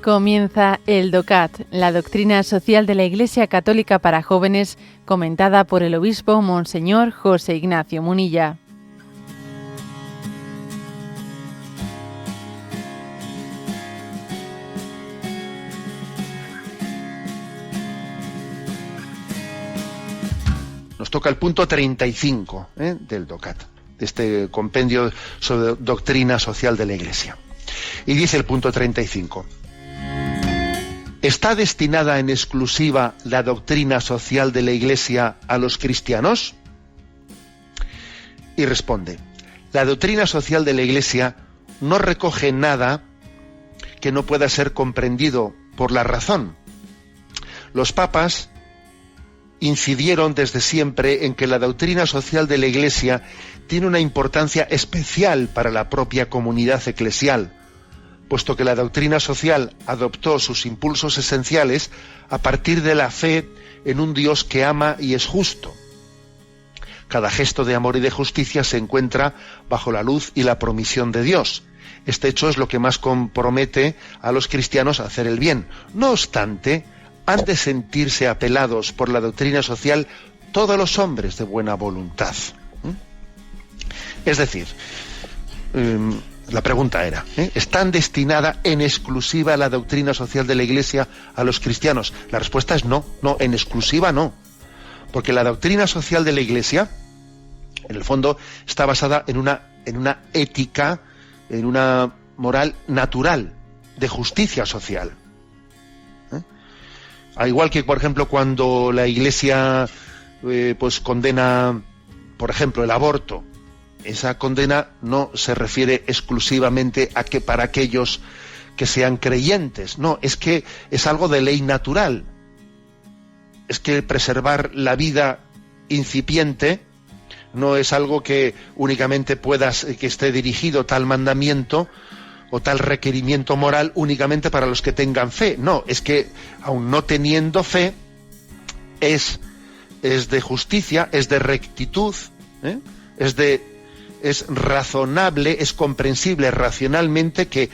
Comienza el DOCAT, la doctrina social de la Iglesia Católica para jóvenes, comentada por el obispo Monseñor José Ignacio Munilla. Nos toca el punto 35 del DOCAT, de este compendio sobre doctrina social de la Iglesia. Y dice el punto 35. ¿Está destinada en exclusiva la doctrina social de la Iglesia a los cristianos? Y responde, la doctrina social de la Iglesia no recoge nada que no pueda ser comprendido por la razón. Los papas incidieron desde siempre en que la doctrina social de la Iglesia tiene una importancia especial para la propia comunidad eclesial, puesto que la doctrina social adoptó sus impulsos esenciales a partir de la fe en un Dios que ama y es justo. Cada gesto de amor y de justicia se encuentra bajo la luz y la promisión de Dios. Este hecho es lo que más compromete a los cristianos a hacer el bien. No obstante, han de sentirse apelados por la doctrina social todos los hombres de buena voluntad. Es decir, la pregunta era, ¿están destinada en exclusiva la doctrina social de la Iglesia a los cristianos? La respuesta es no, en exclusiva no. Porque la doctrina social de la Iglesia, en el fondo, está basada en una ética, en una moral natural, de justicia social. Al igual que, por ejemplo, cuando la Iglesia pues condena, por ejemplo, el aborto, esa condena no se refiere exclusivamente a que para aquellos que sean creyentes, no, es que es algo de ley natural. Es que preservar la vida incipiente no es algo que únicamente que esté dirigido tal mandamiento o tal requerimiento moral únicamente para los que tengan fe. No, es que aun no teniendo fe es de justicia, es de rectitud, es razonable, es comprensible racionalmente que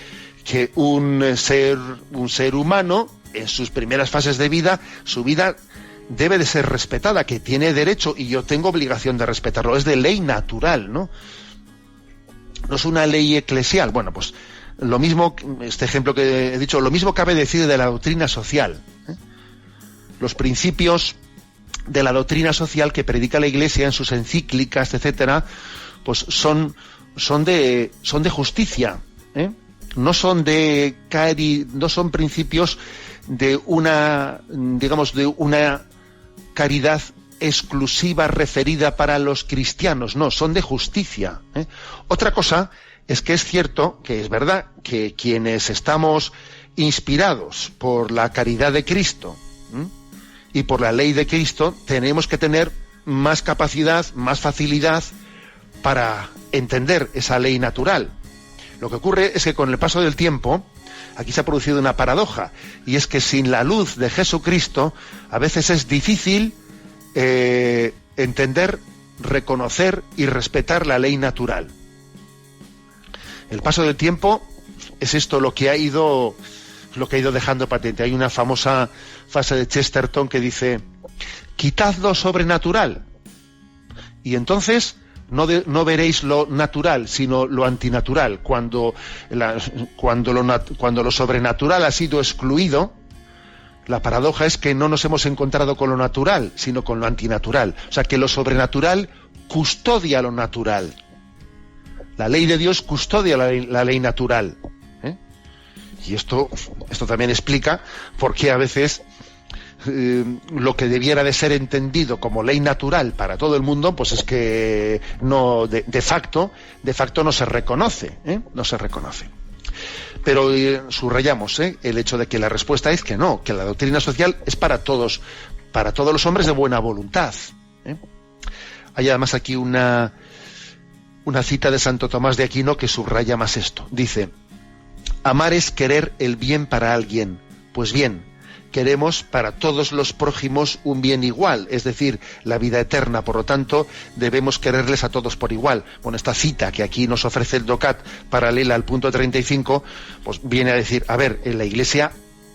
un ser humano en sus primeras fases de vida, su vida debe de ser respetada, que tiene derecho y yo tengo obligación de respetarlo. Es de ley natural, ¿no? No es una ley eclesial. Bueno, pues lo mismo, este ejemplo que he dicho, lo mismo cabe decir de la doctrina social. Los principios de la doctrina social que predica la Iglesia en sus encíclicas, etcétera, pues son de justicia, no son no son principios de una caridad exclusiva referida para los cristianos, no, son de justicia. Otra cosa es que es cierto, que es verdad, que quienes estamos inspirados por la caridad de Cristo y por la ley de Cristo, tenemos que tener más capacidad, más facilidad para entender esa ley natural. Lo que ocurre es que con el paso del tiempo, aquí se ha producido una paradoja, y es que sin la luz de Jesucristo, a veces es difícil entender, reconocer y respetar la ley natural. El paso del tiempo es esto lo que ha ido dejando patente. Hay una famosa frase de Chesterton que dice: quitad lo sobrenatural, y entonces no veréis lo natural, sino lo antinatural. Cuando lo sobrenatural ha sido excluido, la paradoja es que no nos hemos encontrado con lo natural, sino con lo antinatural. O sea, que lo sobrenatural custodia lo natural. La ley de Dios custodia la ley natural. Y esto también explica por qué a veces lo que debiera de ser entendido como ley natural para todo el mundo, pues es que no, de facto no se reconoce, no se reconoce. Pero subrayamos el hecho de que la respuesta es que no, que la doctrina social es para todos los hombres de buena voluntad. Hay además aquí una cita de Santo Tomás de Aquino que subraya más esto. Dice: amar es querer el bien para alguien. Pues bien, queremos para todos los prójimos un bien igual, es decir, la vida eterna. Por lo tanto, debemos quererles a todos por igual. Bueno, esta cita que aquí nos ofrece el DOCAT, paralela al punto 35, pues viene a decir, a ver, en la Iglesia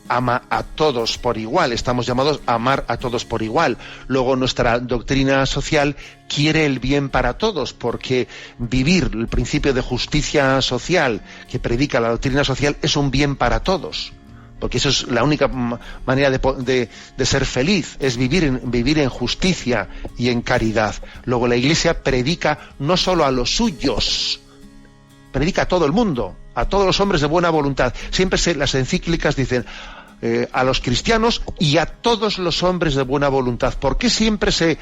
ama a todos por igual, estamos llamados a amar a todos por igual. Luego nuestra doctrina social quiere el bien para todos, porque vivir el principio de justicia social que predica la doctrina social es un bien para todos, porque eso es la única manera de ser feliz, es vivir en justicia y en caridad. Luego la Iglesia predica no solo a los suyos, predica a todo el mundo, a todos los hombres de buena voluntad. Siempre las encíclicas dicen a los cristianos y a todos los hombres de buena voluntad. ¿Por qué siempre se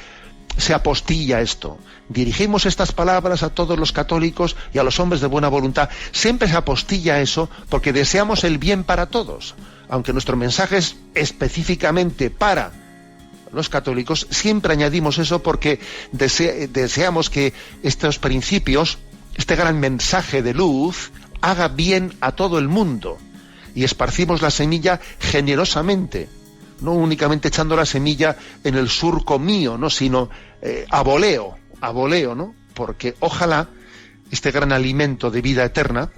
apostilla esto? Dirigimos estas palabras a todos los católicos y a los hombres de buena voluntad. Siempre se apostilla eso porque deseamos el bien para todos. Aunque nuestro mensaje es específicamente para los católicos, siempre añadimos eso porque deseamos que estos principios, este gran mensaje de luz, haga bien a todo el mundo. Y esparcimos la semilla generosamente, no únicamente echando la semilla en el surco mío, no, sino a voleo, ¿no? Porque ojalá este gran alimento de vida eterna,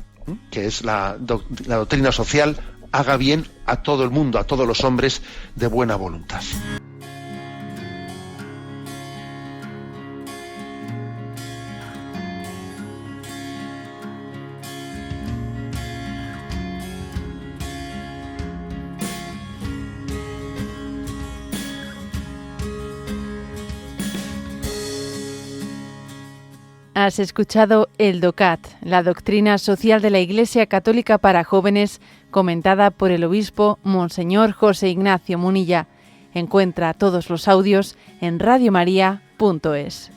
que es la doctrina social, haga bien a todo el mundo, a todos los hombres de buena voluntad. Has escuchado el DOCAT, la doctrina social de la Iglesia Católica para jóvenes, comentada por el obispo Monseñor José Ignacio Munilla. Encuentra todos los audios en radiomaria.es.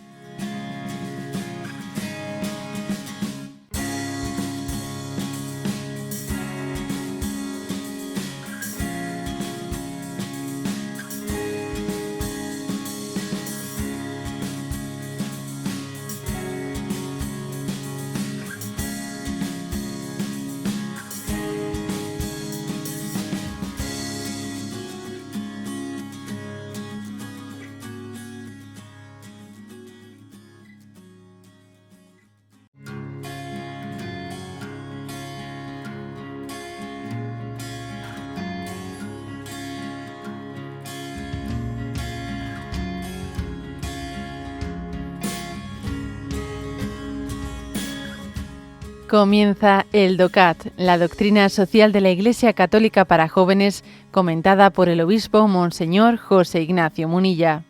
Comienza el DOCAT, la doctrina social de la Iglesia Católica para jóvenes, comentada por el obispo Monseñor José Ignacio Munilla.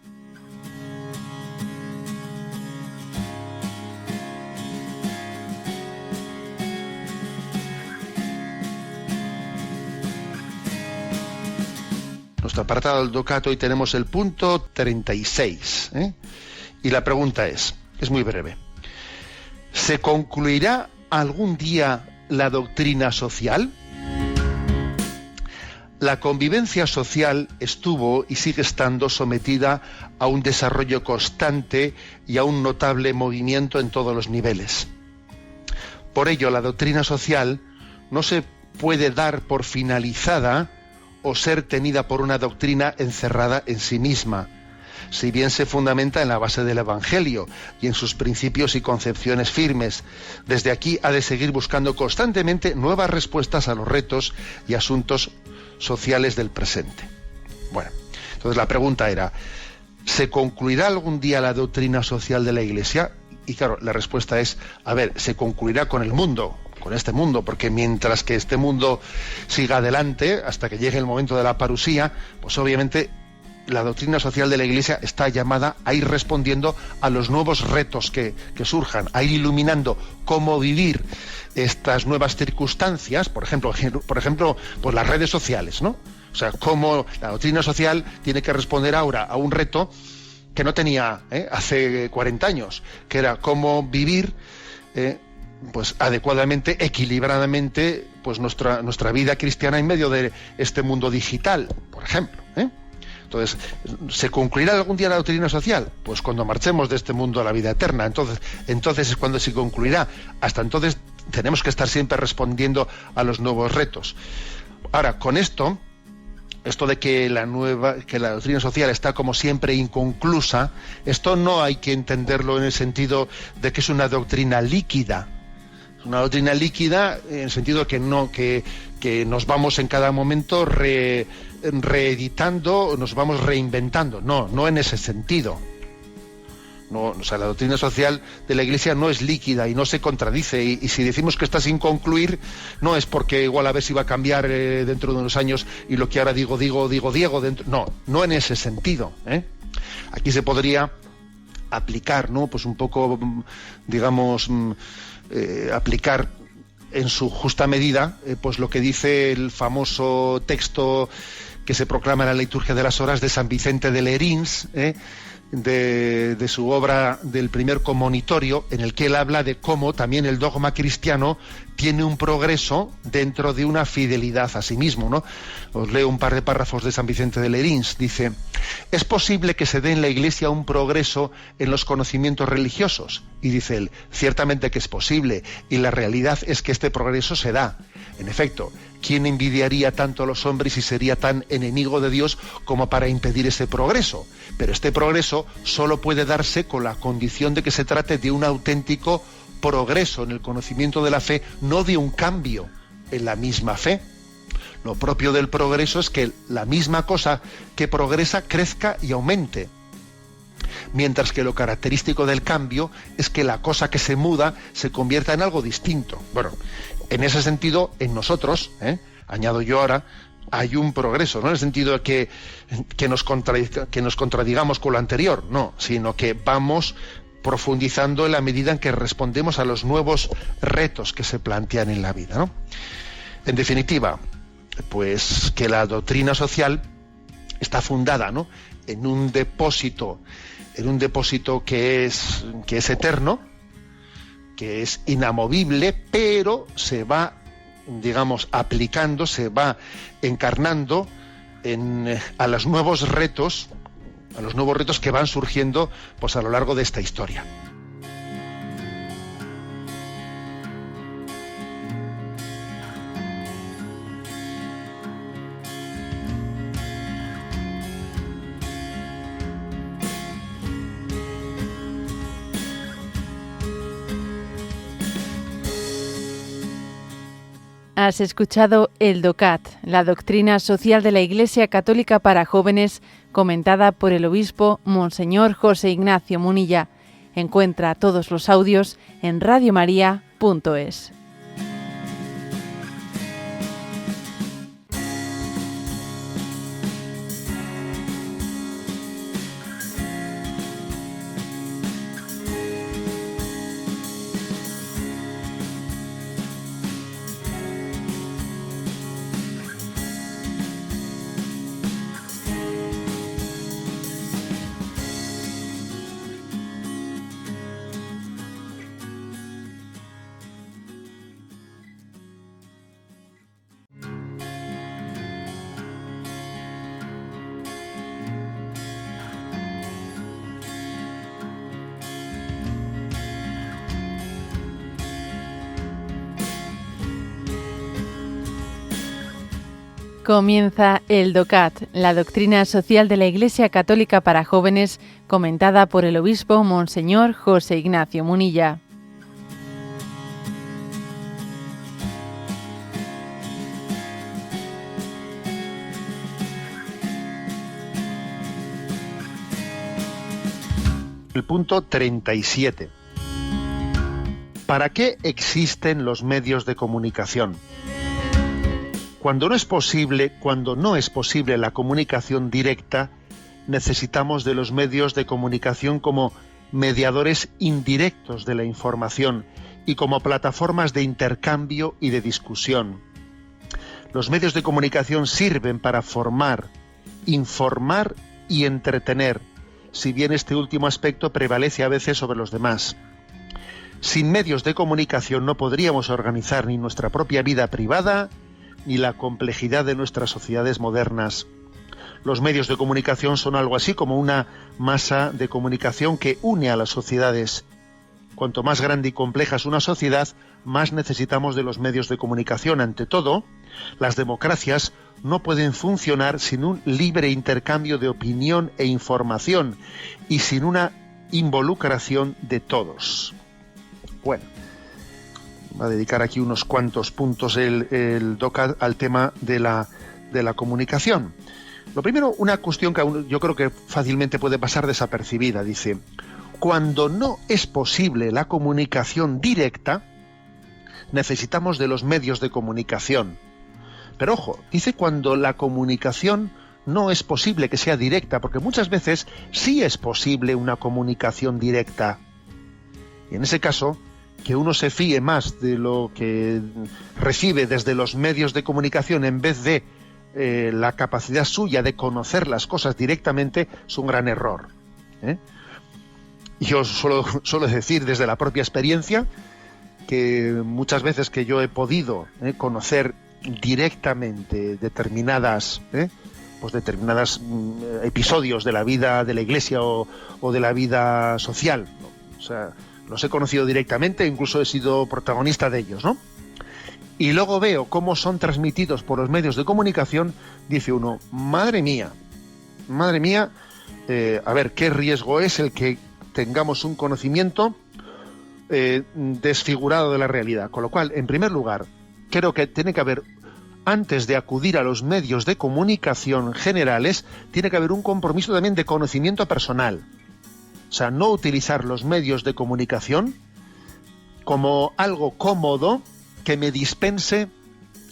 Nuestro apartado del DOCAT hoy tenemos el punto 36, y la pregunta es muy breve. ¿Se concluirá algún día la doctrina social? La convivencia social estuvo y sigue estando sometida a un desarrollo constante y a un notable movimiento en todos los niveles. Por ello, la doctrina social no se puede dar por finalizada o ser tenida por una doctrina encerrada en sí misma, si bien se fundamenta en la base del Evangelio y en sus principios y concepciones firmes. Desde aquí ha de seguir buscando constantemente nuevas respuestas a los retos y asuntos sociales del presente. Bueno, entonces la pregunta era, ¿se concluirá algún día la doctrina social de la Iglesia? Y claro, la respuesta es, se concluirá con el mundo, con este mundo, porque mientras que este mundo siga adelante, hasta que llegue el momento de la parusía, pues obviamente la doctrina social de la Iglesia está llamada a ir respondiendo a los nuevos retos que surjan, a ir iluminando cómo vivir estas nuevas circunstancias, por ejemplo, pues las redes sociales, ¿no? O sea, cómo la doctrina social tiene que responder ahora a un reto que no tenía hace 40 años, que era cómo vivir pues adecuadamente, equilibradamente, pues nuestra vida cristiana en medio de este mundo digital, por ejemplo, Entonces, ¿se concluirá algún día la doctrina social? Pues cuando marchemos de este mundo a la vida eterna. Entonces es cuando se concluirá. Hasta entonces tenemos que estar siempre respondiendo a los nuevos retos. Ahora, con esto de que la doctrina social está como siempre inconclusa, esto no hay que entenderlo en el sentido de que es una doctrina líquida. Una doctrina líquida en el sentido que nos vamos en cada momento reeditando, nos vamos reinventando. No en ese sentido. No, o sea, la doctrina social de la Iglesia no es líquida y no se contradice. Y si decimos que está sin concluir, no es porque igual a ver si va a cambiar dentro de unos años y lo que ahora digo Diego dentro. No en ese sentido. Aquí se podría aplicar, ¿no? Pues un poco, digamos, aplicar en su justa medida, pues lo que dice el famoso texto que se proclama en la liturgia de las horas de San Vicente de Lerins, de su obra del primer comonitorio, en el que él habla de cómo también el dogma cristiano tiene un progreso dentro de una fidelidad a sí mismo, ¿no? Os leo un par de párrafos de San Vicente de Lerins. Dice: ¿es posible que se dé en la Iglesia un progreso en los conocimientos religiosos? Y dice él: ciertamente que es posible, y la realidad es que este progreso se da. En efecto, ¿quién envidiaría tanto a los hombres y sería tan enemigo de Dios como para impedir ese progreso? Pero este progreso solo puede darse con la condición de que se trate de un auténtico progreso en el conocimiento de la fe, no de un cambio en la misma fe. Lo propio del progreso es que la misma cosa que progresa crezca y aumente, mientras que lo característico del cambio es que la cosa que se muda se convierta en algo distinto. Bueno, en ese sentido, en nosotros, añado yo ahora, hay un progreso, no en el sentido de que nos contradigamos con lo anterior, no, sino que vamos profundizando en la medida en que respondemos a los nuevos retos que se plantean en la vida, ¿no? En definitiva, pues que la doctrina social está fundada, ¿no?, en un depósito que es eterno, que es inamovible, pero se va, digamos, aplicando, se va encarnando a los nuevos retos que van surgiendo, pues, a lo largo de esta historia. Has escuchado el DOCAT, la doctrina social de la Iglesia Católica para jóvenes, comentada por el obispo Monseñor José Ignacio Munilla. Encuentra todos los audios en radiomaria.es. Comienza el DOCAT, la doctrina social de la Iglesia Católica para jóvenes, comentada por el obispo Monseñor José Ignacio Munilla. El punto 37. ¿Para qué existen los medios de comunicación? Cuando no es posible la comunicación directa, necesitamos de los medios de comunicación como mediadores indirectos de la información y como plataformas de intercambio y de discusión. Los medios de comunicación sirven para formar, informar y entretener, si bien este último aspecto prevalece a veces sobre los demás. Sin medios de comunicación no podríamos organizar ni nuestra propia vida privada, ni la complejidad de nuestras sociedades modernas. Los medios de comunicación son algo así como una masa de comunicación que une a las sociedades. Cuanto más grande y compleja es una sociedad, más necesitamos de los medios de comunicación. Ante todo, las democracias no pueden funcionar sin un libre intercambio de opinión e información y sin una involucración de todos. Bueno, Va a dedicar aquí unos cuantos puntos el DOCAT al tema de la comunicación. Lo primero, una cuestión que yo creo que fácilmente puede pasar desapercibida. Dice, cuando no es posible la comunicación directa, necesitamos de los medios de comunicación. Pero ojo, dice cuando la comunicación no es posible que sea directa, porque muchas veces sí es posible una comunicación directa. Y en ese caso, que uno se fíe más de lo que recibe desde los medios de comunicación en vez de la capacidad suya de conocer las cosas directamente, es un gran error. Yo suelo decir desde la propia experiencia que muchas veces que yo he podido conocer directamente determinados episodios de la vida de la Iglesia o de la vida social, ¿no? O sea, los he conocido directamente, incluso he sido protagonista de ellos, ¿no? Y luego veo cómo son transmitidos por los medios de comunicación, dice uno, madre mía, a ver, qué riesgo es el que tengamos un conocimiento desfigurado de la realidad. Con lo cual, en primer lugar, creo que tiene que haber, antes de acudir a los medios de comunicación generales, tiene que haber un compromiso también de conocimiento personal. O sea, no utilizar los medios de comunicación como algo cómodo que me dispense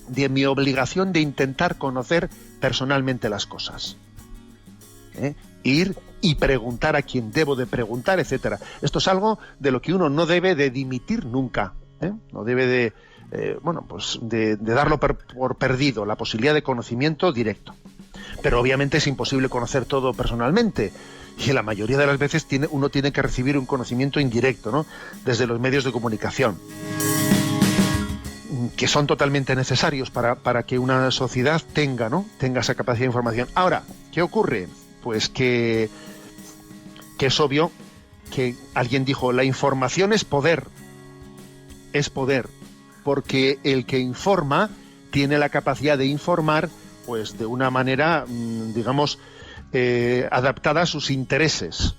de mi obligación de intentar conocer personalmente las cosas. Ir y preguntar a quien debo de preguntar, etcétera. Esto es algo de lo que uno no debe de dimitir nunca. No debe de de darlo por perdido, la posibilidad de conocimiento directo. Pero obviamente es imposible conocer todo personalmente, y la mayoría de las veces uno tiene que recibir un conocimiento indirecto, ¿no? Desde los medios de comunicación, que son totalmente necesarios para que una sociedad tenga esa capacidad de información. Ahora, ¿qué ocurre? Pues que es obvio que alguien dijo, la información es poder, porque el que informa tiene la capacidad de informar pues de una manera, digamos, adaptada a sus intereses.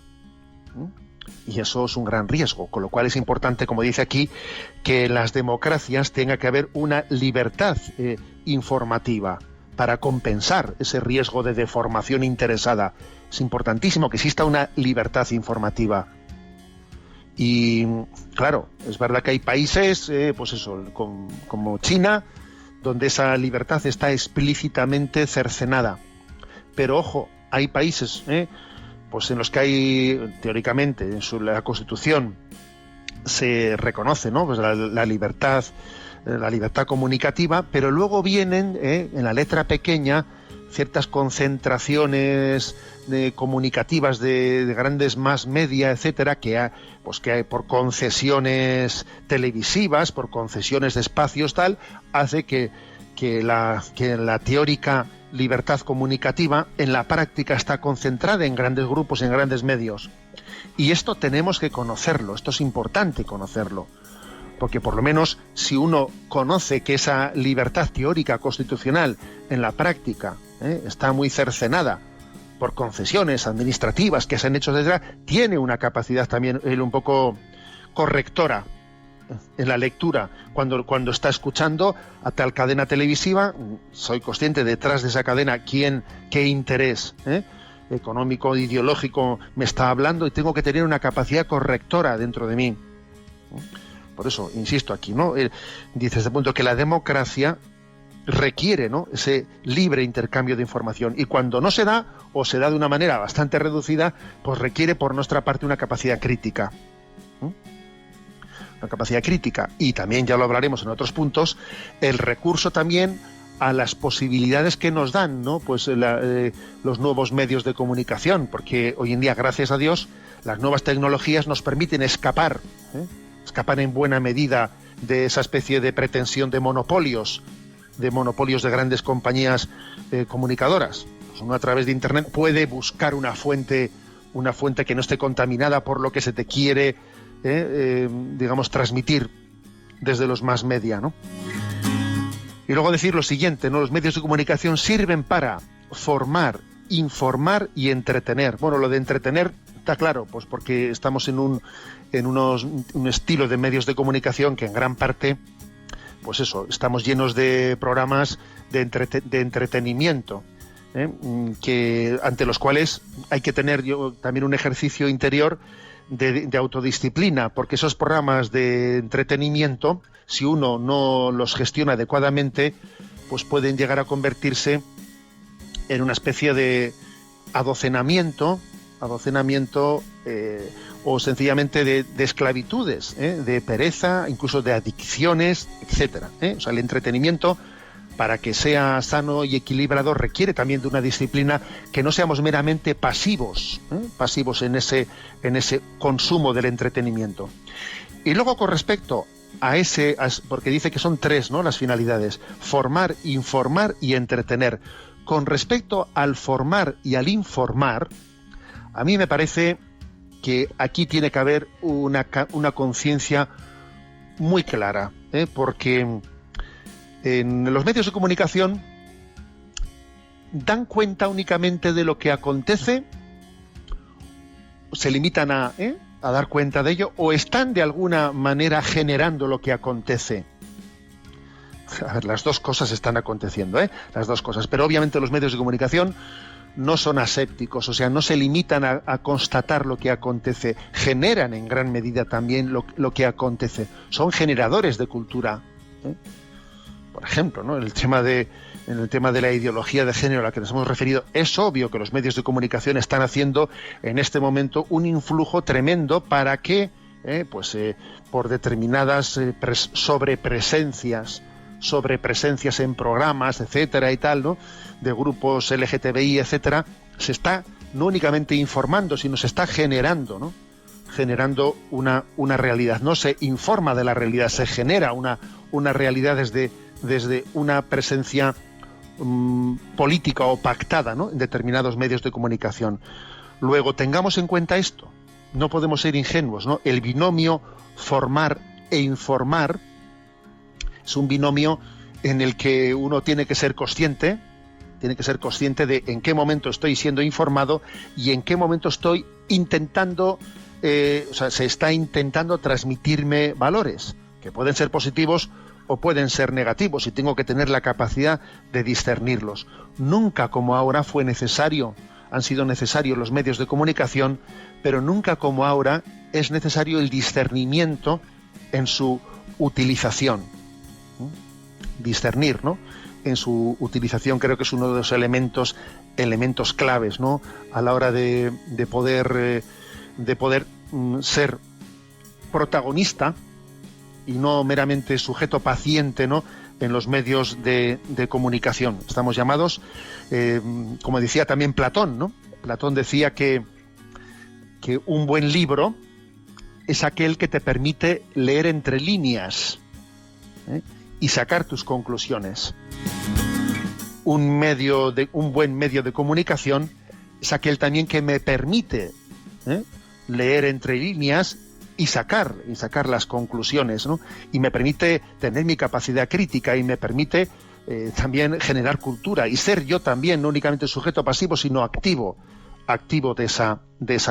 Y eso es un gran riesgo, con lo cual es importante, como dice aquí, que en las democracias tenga que haber una libertad informativa para compensar ese riesgo de deformación interesada. Es importantísimo que exista una libertad informativa. Y claro, es verdad que hay países, como China, donde esa libertad está explícitamente cercenada. Pero ojo, hay países, en los que hay, teóricamente, en la Constitución se reconoce, ¿no? Pues la libertad comunicativa, pero luego vienen, en la letra pequeña, ciertas concentraciones comunicativas de grandes mass media, etcétera, que hay por concesiones televisivas, por concesiones de espacios, tal, hace que la teórica libertad comunicativa en la práctica está concentrada en grandes grupos, en grandes medios. Y esto tenemos que conocerlo, esto es importante conocerlo, porque por lo menos si uno conoce que esa libertad teórica constitucional en la práctica está muy cercenada por concesiones administrativas que se han hecho desde tiene una capacidad también un poco correctora en la lectura. Cuando está escuchando a tal cadena televisiva, soy consciente detrás de esa cadena qué interés económico, ideológico me está hablando, y tengo que tener una capacidad correctora dentro de mí. Por eso, insisto aquí, ¿no? Dice este punto que la democracia requiere, ¿no?, ese libre intercambio de información, y cuando no se da, o se da de una manera bastante reducida, pues requiere por nuestra parte una capacidad crítica. Una capacidad crítica, y también, ya lo hablaremos en otros puntos, el recurso también a las posibilidades que nos dan, ¿no?, pues los nuevos medios de comunicación, porque hoy en día, gracias a Dios, las nuevas tecnologías nos permiten escapar en buena medida de esa especie de pretensión de monopolios de grandes compañías comunicadoras. Pues uno, a través de Internet, puede buscar una fuente que no esté contaminada por lo que se te quiere transmitir desde los mass media, ¿no? Y luego decir lo siguiente, ¿no? Los medios de comunicación sirven para formar, informar y entretener. Bueno, lo de entretener está claro, pues porque estamos en un estilo de medios de comunicación que en gran parte pues eso, estamos llenos de programas de entretenimiento, que ante los cuales hay que tener también un ejercicio interior de autodisciplina, porque esos programas de entretenimiento, si uno no los gestiona adecuadamente, pues pueden llegar a convertirse en una especie de adocenamiento o sencillamente de esclavitudes, de pereza, incluso de adicciones, etcétera. O sea, el entretenimiento, para que sea sano y equilibrado, requiere también de una disciplina, que no seamos meramente pasivos en ese consumo del entretenimiento. Y luego, con respecto a porque dice que son 3, ¿no?, las finalidades: formar, informar y entretener. Con respecto al formar y al informar, a mí me parece que aquí tiene que haber una conciencia muy clara, porque en los medios de comunicación dan cuenta únicamente de lo que acontece, se limitan a dar cuenta de ello, o están de alguna manera generando lo que acontece. A ver, las dos cosas están aconteciendo, las dos cosas, pero obviamente los medios de comunicación no son asépticos, o sea, no se limitan a constatar lo que acontece, generan en gran medida también lo que acontece, son generadores de cultura. Por ejemplo, ¿no?, en el tema de la ideología de género a la que nos hemos referido, es obvio que los medios de comunicación están haciendo en este momento un influjo tremendo para que, por determinadas sobrepresencias en programas, etcétera y tal, ¿no?, de grupos LGTBI, etcétera, se está no únicamente informando, sino se está generando una realidad. No se informa de la realidad, se genera una realidad desde una presencia política o pactada, ¿no?, en determinados medios de comunicación. Luego, tengamos en cuenta esto, no podemos ser ingenuos, ¿no? El binomio formar e informar es un binomio en el que uno tiene que ser consciente de en qué momento estoy siendo informado y en qué momento estoy intentando, se está intentando transmitirme valores, que pueden ser positivos o pueden ser negativos, y tengo que tener la capacidad de discernirlos. Nunca como ahora han sido necesarios los medios de comunicación, pero nunca como ahora es necesario el discernimiento en su utilización. Discernir, ¿no?, en su utilización, creo que es uno de los elementos claves, ¿no?, a la hora de poder ser protagonista y no meramente sujeto paciente, ¿no?, en los medios de comunicación. Estamos llamados, como decía también Platón, ¿no? Platón decía que un buen libro es aquel que te permite leer entre líneas, y sacar tus conclusiones. Un buen medio de comunicación es aquel también que me permite leer entre líneas y sacar las conclusiones, ¿no? Y me permite tener mi capacidad crítica y me permite también generar cultura y ser yo también no únicamente sujeto pasivo, sino activo de esa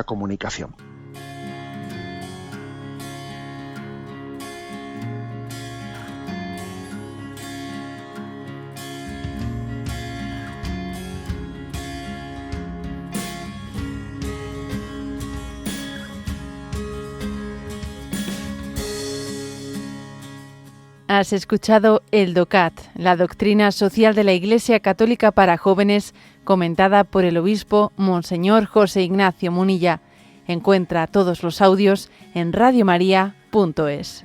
comunicación. Has escuchado el DOCAT, la doctrina social de la Iglesia Católica para jóvenes, comentada por el obispo Monseñor José Ignacio Munilla. Encuentra todos los audios en radiomaria.es.